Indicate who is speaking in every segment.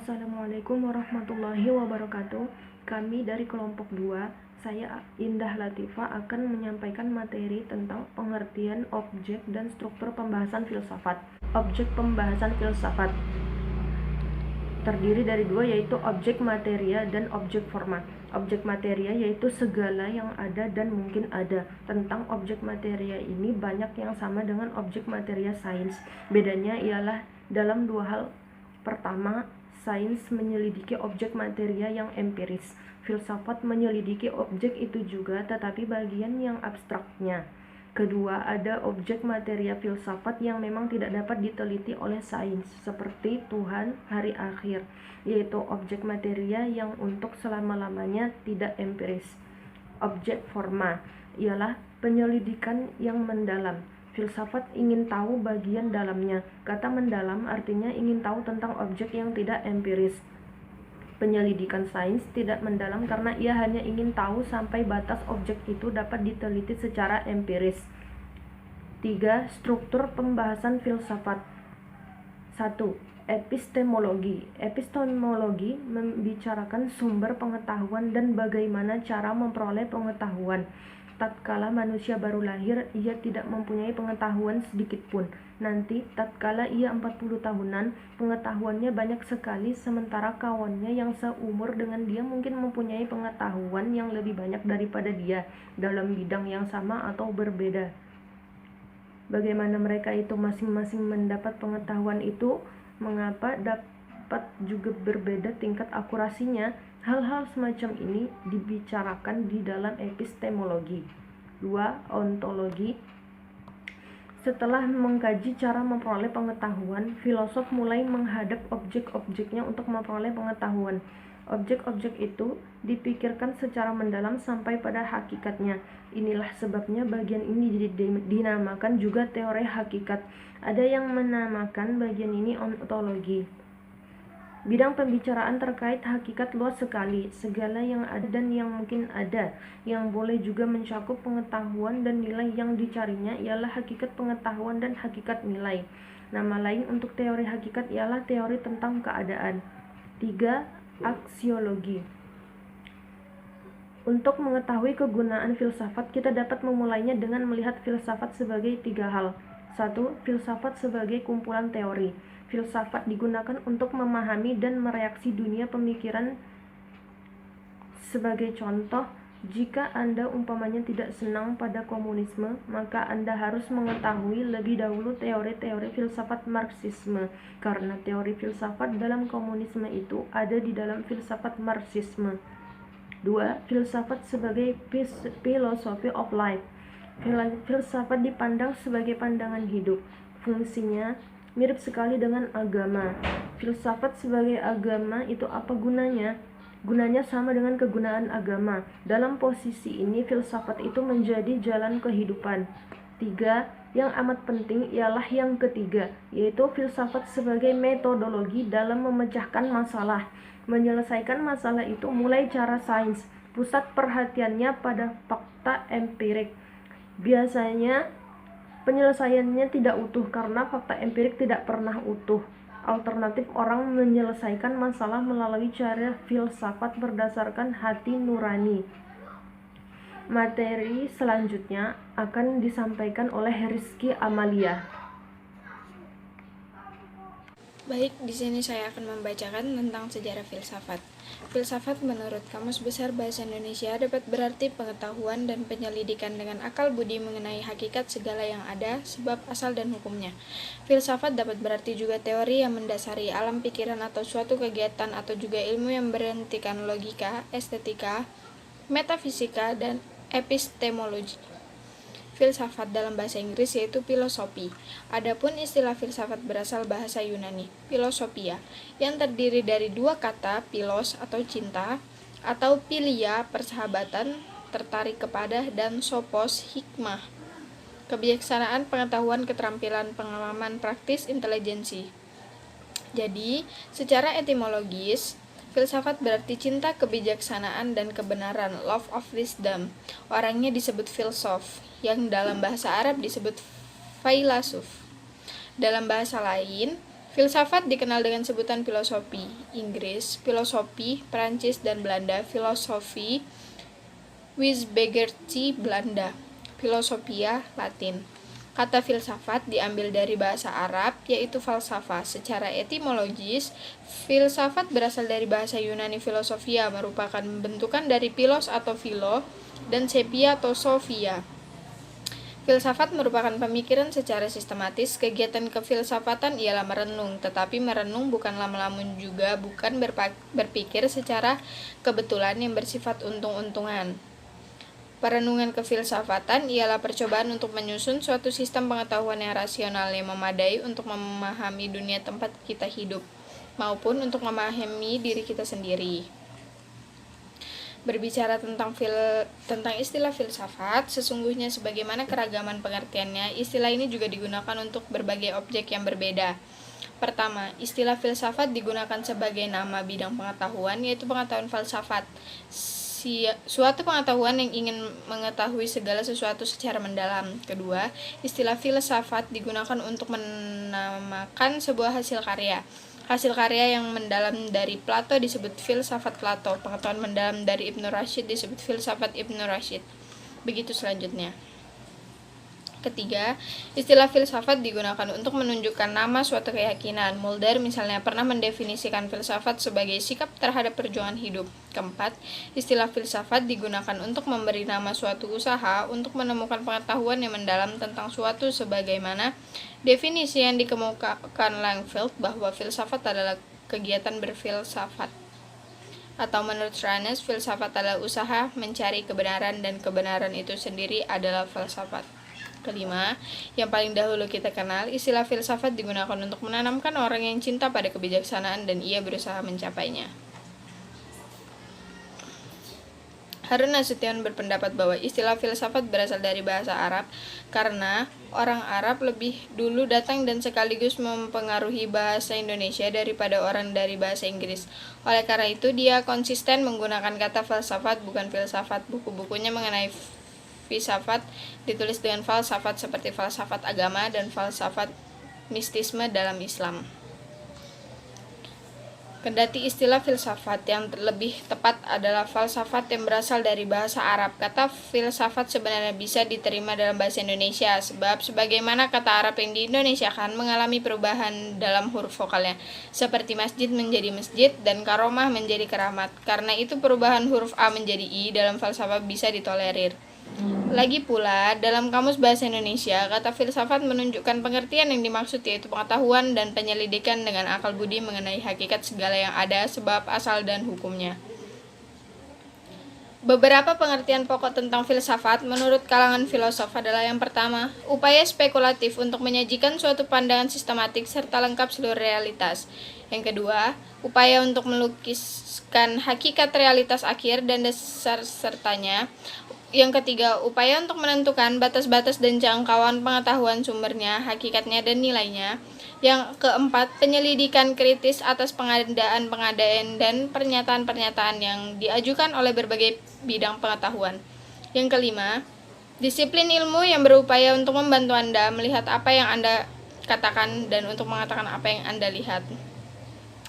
Speaker 1: Assalamualaikum warahmatullahi wabarakatuh. Kami dari kelompok 2, saya Indah Latifah akan menyampaikan materi tentang pengertian objek dan struktur pembahasan filsafat. Objek pembahasan filsafat terdiri dari dua, yaitu objek materia dan objek forma. Objek materia yaitu segala yang ada dan mungkin ada. Tentang objek materia ini banyak yang sama dengan objek materia sains. Bedanya ialah dalam dua hal. Pertama, sains menyelidiki objek materia yang empiris. Filsafat menyelidiki objek itu juga, tetapi bagian yang abstraknya. Kedua, ada objek materia filsafat yang memang tidak dapat diteliti oleh sains, seperti Tuhan, hari akhir, yaitu objek materia yang untuk selama-lamanya tidak empiris. Objek forma ialah penyelidikan yang mendalam. Filsafat ingin tahu bagian dalamnya. Kata mendalam artinya ingin tahu tentang objek yang tidak empiris. Penyelidikan sains tidak mendalam karena ia hanya ingin tahu sampai batas objek itu dapat diteliti secara empiris. 3. Struktur pembahasan filsafat. 1. Epistemologi. Epistemologi membicarakan sumber pengetahuan dan bagaimana cara memperoleh pengetahuan. Tatkala manusia baru lahir, ia tidak mempunyai pengetahuan sedikit pun. Nanti, tatkala ia 40 tahunan, pengetahuannya banyak sekali, sementara kawannya yang seumur dengan dia mungkin mempunyai pengetahuan yang lebih banyak daripada dia dalam bidang yang sama atau berbeda. Bagaimana mereka itu masing-masing mendapat pengetahuan itu, mengapa dapat juga berbeda tingkat akurasinya. Hal-hal semacam ini dibicarakan di dalam epistemologi. 2. Ontologi. Setelah mengkaji cara memperoleh pengetahuan, filosof mulai menghadap objek-objeknya untuk memperoleh pengetahuan. Objek-objek itu dipikirkan secara mendalam sampai pada hakikatnya. Inilah sebabnya bagian ini dinamakan juga teori hakikat. Ada yang menamakan bagian ini ontologi. Bidang pembicaraan terkait hakikat luas sekali. Segala yang ada dan yang mungkin ada, yang boleh juga mencakup pengetahuan dan nilai yang dicarinya ialah hakikat pengetahuan dan hakikat nilai. Nama lain untuk teori hakikat ialah teori tentang keadaan. 3. Aksiologi. Untuk mengetahui kegunaan filsafat, kita dapat memulainya dengan melihat filsafat sebagai 3 hal. 1. Filsafat sebagai kumpulan teori. Filsafat digunakan untuk memahami dan mereaksi dunia pemikiran. Sebagai contoh, jika Anda umpamanya tidak senang pada komunisme, maka Anda harus mengetahui lebih dahulu teori-teori filsafat Marxisme, karena teori filsafat dalam komunisme itu ada di dalam filsafat Marxisme. 2. Filsafat sebagai philosophy of life. Filsafat dipandang sebagai pandangan hidup. Fungsinya mirip sekali dengan agama. Filsafat sebagai agama itu apa gunanya? Gunanya sama dengan kegunaan agama. Dalam posisi ini, filsafat itu menjadi jalan kehidupan. 3. Yang amat penting ialah yang ketiga, yaitu filsafat sebagai metodologi dalam memecahkan masalah. Menyelesaikan masalah itu mulai cara sains. Pusat perhatiannya pada fakta empirik. Biasanya penyelesaiannya tidak utuh karena fakta empirik tidak pernah utuh. Alternatif, orang menyelesaikan masalah melalui cara filsafat berdasarkan hati nurani. Materi selanjutnya akan disampaikan oleh Rizky Amalia.
Speaker 2: Baik, di sini saya akan membacakan tentang sejarah filsafat. Filsafat menurut Kamus Besar Bahasa Indonesia dapat berarti pengetahuan dan penyelidikan dengan akal budi mengenai hakikat segala yang ada, sebab, asal, dan hukumnya. Filsafat dapat berarti juga teori yang mendasari alam pikiran atau suatu kegiatan, atau juga ilmu yang berhentikan logika, estetika, metafisika, dan epistemologi. Filsafat dalam bahasa Inggris yaitu filosofi. Adapun istilah filsafat berasal bahasa Yunani, philosophia, yang terdiri dari dua kata, philos atau cinta, atau philia persahabatan, tertarik kepada, dan sophos hikmah, kebijaksanaan, pengetahuan, keterampilan, pengalaman praktis, intelijensi. Jadi, secara etimologis, filsafat berarti cinta, kebijaksanaan, dan kebenaran, love of wisdom. Orangnya disebut filsuf, yang dalam bahasa Arab disebut failasuf. Dalam bahasa lain, Filsafat dikenal dengan sebutan filosofi Inggris, filosofi Prancis dan Belanda, filosofi Wijsbegeerte Belanda, filosofia Latin. Kata filsafat diambil dari bahasa Arab, yaitu falsafah. Secara etimologis, filsafat berasal dari bahasa Yunani filosofia, merupakan bentukan dari philos atau philo, dan sepia atau sophia. Filsafat merupakan pemikiran secara sistematis. Kegiatan kefilsafatan ialah merenung, tetapi merenung bukanlah melamun juga, bukan berpikir secara kebetulan yang bersifat untung-untungan. Perenungan kefilsafatan ialah percobaan untuk menyusun suatu sistem pengetahuan yang rasional yang memadai untuk memahami dunia tempat kita hidup, maupun untuk memahami diri kita sendiri. Berbicara tentang istilah filsafat, sesungguhnya sebagaimana keragaman pengertiannya, istilah ini juga digunakan untuk berbagai objek yang berbeda. Pertama, istilah filsafat digunakan sebagai nama bidang pengetahuan, yaitu pengetahuan falsafat. Suatu pengetahuan yang ingin mengetahui segala sesuatu secara mendalam. Kedua, istilah filsafat digunakan untuk menamakan sebuah hasil karya. Hasil karya yang mendalam dari Plato disebut filsafat Plato. Pengetahuan mendalam dari Ibnu Rashid disebut filsafat Ibnu Rashid. Begitu selanjutnya. Ketiga, istilah filsafat digunakan untuk menunjukkan nama suatu keyakinan. Mulder misalnya pernah mendefinisikan filsafat sebagai sikap terhadap perjuangan hidup. Keempat, istilah filsafat digunakan untuk memberi nama suatu usaha untuk menemukan pengetahuan yang mendalam tentang suatu, sebagaimana definisi yang dikemukakan Langfeld bahwa filsafat adalah kegiatan berfilsafat. Atau menurut Ranes, filsafat adalah usaha mencari kebenaran dan kebenaran itu sendiri adalah filsafat. Kelima, yang paling dahulu kita kenal, istilah filsafat digunakan untuk menanamkan orang yang cinta pada kebijaksanaan dan ia berusaha mencapainya. Harun Nasution berpendapat bahwa istilah filsafat berasal dari bahasa Arab karena orang Arab lebih dulu datang dan sekaligus mempengaruhi bahasa Indonesia daripada orang dari bahasa Inggris. Oleh karena itu, dia konsisten menggunakan kata falsafat bukan filsafat. Buku-bukunya mengenai filsafat ditulis dengan falsafat seperti falsafat agama dan falsafat mistisme dalam Islam. Kendati istilah filsafat yang lebih tepat adalah falsafat yang berasal dari bahasa Arab, kata filsafat sebenarnya bisa diterima dalam bahasa Indonesia, sebab sebagaimana kata Arab yang diindonesiakan mengalami perubahan dalam huruf vokalnya, seperti masjid menjadi masjid dan karomah menjadi keramat. Karena itu perubahan huruf A menjadi I dalam falsafat bisa ditolerir. Lagi pula, dalam Kamus Bahasa Indonesia, kata filsafat menunjukkan pengertian yang dimaksud, yaitu pengetahuan dan penyelidikan dengan akal budi mengenai hakikat segala yang ada, sebab, asal, dan hukumnya. Beberapa pengertian pokok tentang filsafat menurut kalangan filosof adalah: yang pertama, upaya spekulatif untuk menyajikan suatu pandangan sistematik serta lengkap seluruh realitas. Yang kedua, upaya untuk melukiskan hakikat realitas akhir dan dasar sertanya. Yang ketiga, upaya untuk menentukan batas-batas dan jangkauan pengetahuan sumbernya, hakikatnya, dan nilainya. Yang keempat, penyelidikan kritis atas pengadaan-pengadaan dan pernyataan-pernyataan yang diajukan oleh berbagai bidang pengetahuan. Yang kelima, disiplin ilmu yang berupaya untuk membantu Anda melihat apa yang Anda katakan dan untuk mengatakan apa yang Anda lihat.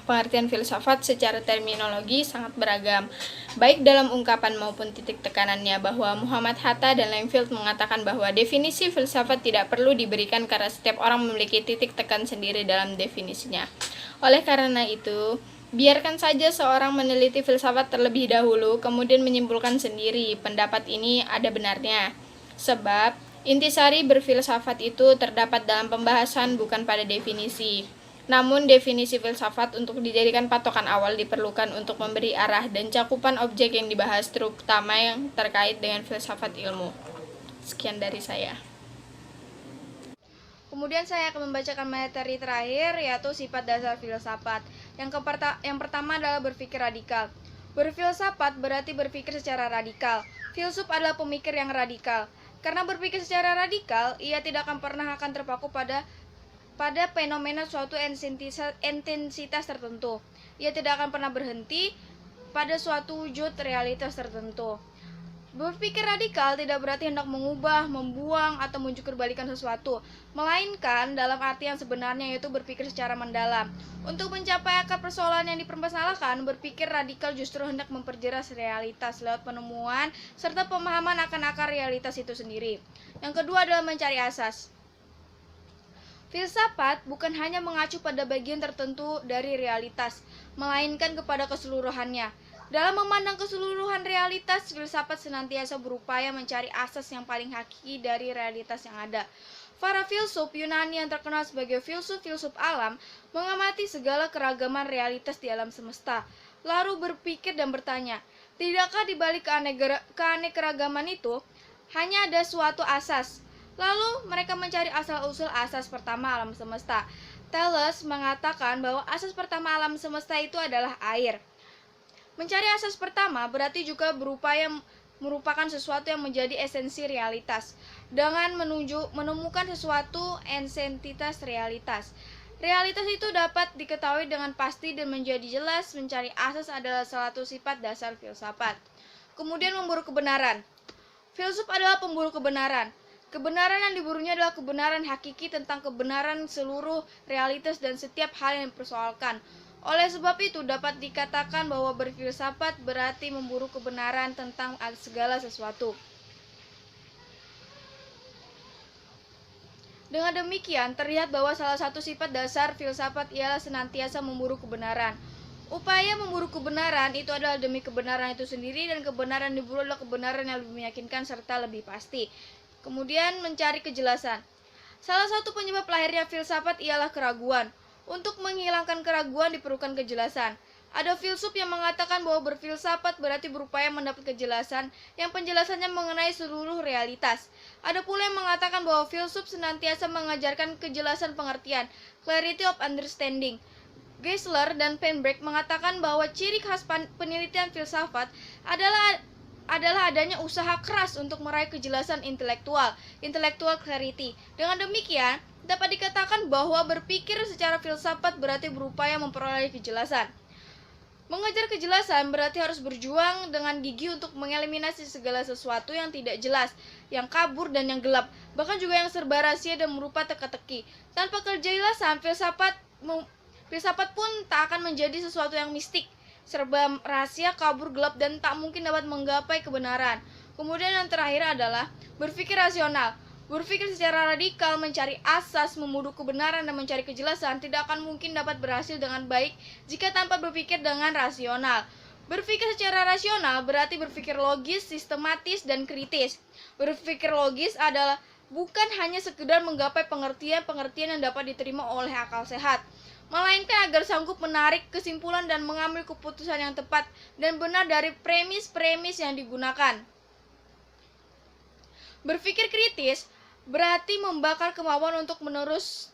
Speaker 2: Pengertian filsafat secara terminologi sangat beragam, baik dalam ungkapan maupun titik tekanannya, bahwa Muhammad Hatta dan Langfeld mengatakan bahwa definisi filsafat tidak perlu diberikan karena setiap orang memiliki titik tekan sendiri dalam definisinya. Oleh karena itu, biarkan saja seorang meneliti filsafat terlebih dahulu, kemudian menyimpulkan sendiri. Pendapat ini ada benarnya, sebab intisari berfilsafat itu terdapat dalam pembahasan, bukan pada definisi. Namun, definisi filsafat untuk dijadikan patokan awal diperlukan untuk memberi arah dan cakupan objek yang dibahas, terutama yang terkait dengan filsafat ilmu. Sekian dari saya.
Speaker 3: Kemudian saya akan membacakan materi terakhir, yaitu sifat dasar filsafat. Yang pertama adalah berpikir radikal. Berfilsafat berarti berpikir secara radikal. Filsuf adalah pemikir yang radikal. Karena berpikir secara radikal, ia tidak akan pernah terpaku pada fenomena suatu intensitas tertentu. Ia tidak akan pernah berhenti pada suatu wujud realitas tertentu. Berpikir radikal tidak berarti hendak mengubah, membuang, atau menjukir-balikan sesuatu, melainkan dalam arti yang sebenarnya yaitu berpikir secara mendalam. Untuk mencapai akar persoalan yang dipermasalahkan, berpikir radikal justru hendak memperjelas realitas lewat penemuan serta pemahaman akan akar realitas itu sendiri. Yang kedua adalah mencari asas. Filsafat bukan hanya mengacu pada bagian tertentu dari realitas, melainkan kepada keseluruhannya. Dalam memandang keseluruhan realitas, filsafat senantiasa berupaya mencari asas yang paling hakiki dari realitas yang ada. Para filsuf Yunani yang terkenal sebagai filsuf-filsuf alam mengamati segala keragaman realitas di alam semesta, lalu berpikir dan bertanya, tidakkah di balik keanekaragaman itu hanya ada suatu asas? Lalu mereka mencari asal-usul asas pertama alam semesta. Thales mengatakan bahwa asas pertama alam semesta itu adalah air. Mencari asas pertama berarti juga berupaya merupakan sesuatu yang menjadi esensi realitas, dengan menemukan sesuatu ensentitas realitas. Realitas itu dapat diketahui dengan pasti dan menjadi jelas. Mencari asas adalah salah satu sifat dasar filsafat. Kemudian memburu kebenaran. Filsuf adalah pemburu kebenaran. Kebenaran yang diburunya adalah kebenaran hakiki tentang kebenaran seluruh realitas dan setiap hal yang dipersoalkan. Oleh sebab itu dapat dikatakan bahwa berfilsafat berarti memburu kebenaran tentang segala sesuatu. Dengan demikian, terlihat bahwa salah satu sifat dasar filsafat ialah senantiasa memburu kebenaran. Upaya memburu kebenaran itu adalah demi kebenaran itu sendiri, dan kebenaran diburu adalah kebenaran yang lebih meyakinkan serta lebih pasti. Kemudian mencari kejelasan. Salah satu penyebab lahirnya filsafat ialah keraguan. Untuk menghilangkan keraguan diperlukan kejelasan. Ada filsuf yang mengatakan bahwa berfilsafat berarti berupaya mendapat kejelasan yang penjelasannya mengenai seluruh realitas. Ada pula yang mengatakan bahwa filsuf senantiasa mengajarkan kejelasan pengertian, clarity of understanding. Geisler dan Penbroek mengatakan bahwa ciri khas penelitian filsafat adalah adanya usaha keras untuk meraih kejelasan intellectual clarity. Dengan demikian, dapat dikatakan bahwa berpikir secara filsafat berarti berupaya memperoleh kejelasan. Mengejar kejelasan berarti harus berjuang dengan gigih untuk mengeliminasi segala sesuatu yang tidak jelas, yang kabur dan yang gelap, bahkan juga yang serba rahasia dan berupa teka-teki. Tanpa kejelasan, filsafat pun tak akan menjadi sesuatu yang mistik, serba rahasia, kabur, gelap, dan tak mungkin dapat menggapai kebenaran. Kemudian yang terakhir adalah berpikir rasional. Berpikir secara radikal, mencari asas, memburu kebenaran, dan mencari kejelasan tidak akan mungkin dapat berhasil dengan baik jika tanpa berpikir dengan rasional. Berpikir secara rasional berarti berpikir logis, sistematis, dan kritis. Berpikir logis adalah bukan hanya sekedar menggapai pengertian yang dapat diterima oleh akal sehat, melainkan agar sanggup menarik kesimpulan dan mengambil keputusan yang tepat dan benar dari premis-premis yang digunakan. Berpikir kritis berarti membakar kemauan untuk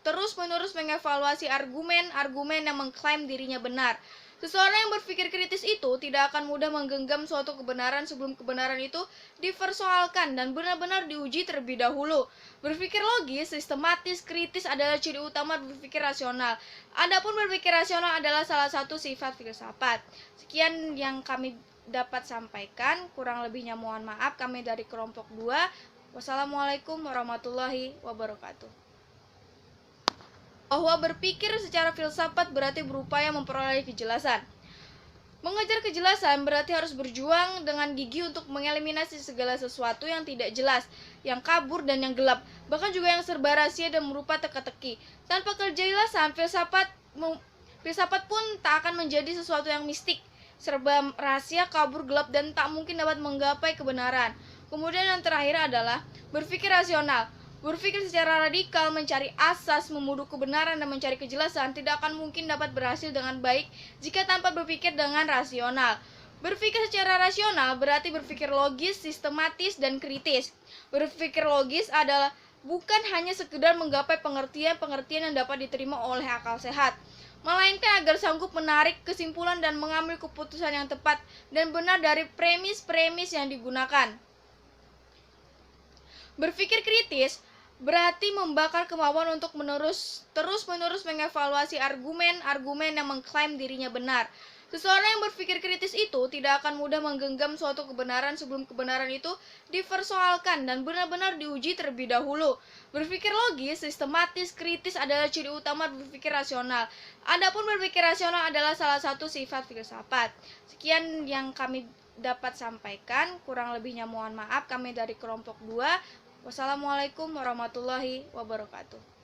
Speaker 3: terus-menerus mengevaluasi argumen-argumen yang mengklaim dirinya benar. Seseorang yang berpikir kritis itu tidak akan mudah menggenggam suatu kebenaran sebelum kebenaran itu dipersoalkan dan benar-benar diuji terlebih dahulu. Berpikir logis, sistematis, kritis adalah ciri utama berpikir rasional. Adapun berpikir rasional adalah salah satu sifat filsafat. Sekian yang kami dapat sampaikan, kurang lebihnya mohon maaf. Kami dari kelompok 2. Wassalamualaikum warahmatullahi wabarakatuh. Bahwa berpikir secara filsafat berarti berupaya memperoleh kejelasan. Mengejar kejelasan berarti harus berjuang dengan gigih untuk mengeliminasi segala sesuatu yang tidak jelas, yang kabur dan yang gelap, bahkan juga yang serba rahasia dan berupa teka-teki. Tanpa kejelasan, filsafat pun tak akan menjadi sesuatu yang mistik, serba rahasia, kabur, gelap, dan tak mungkin dapat menggapai kebenaran. Kemudian yang terakhir adalah berpikir rasional. Berpikir secara radikal, mencari asas, memburu kebenaran, dan mencari kejelasan tidak akan mungkin dapat berhasil dengan baik jika tanpa berpikir dengan rasional. Berpikir secara rasional berarti berpikir logis, sistematis, dan kritis. Berpikir logis adalah bukan hanya sekedar menggapai pengertian yang dapat diterima oleh akal sehat, melainkan agar sanggup menarik kesimpulan dan mengambil keputusan yang tepat dan benar dari premis-premis yang digunakan. Berpikir kritis berarti membakar kemauan untuk terus-menerus mengevaluasi argumen-argumen yang mengklaim dirinya benar. Seseorang yang berpikir kritis itu tidak akan mudah menggenggam suatu kebenaran sebelum kebenaran itu dipersoalkan dan benar-benar diuji terlebih dahulu. Berpikir logis, sistematis, kritis adalah ciri utama berpikir rasional. Adapun berpikir rasional adalah salah satu sifat filsafat. Sekian yang kami dapat sampaikan, kurang lebihnya mohon maaf. Kami dari kelompok 2. Wassalamualaikum warahmatullahi wabarakatuh.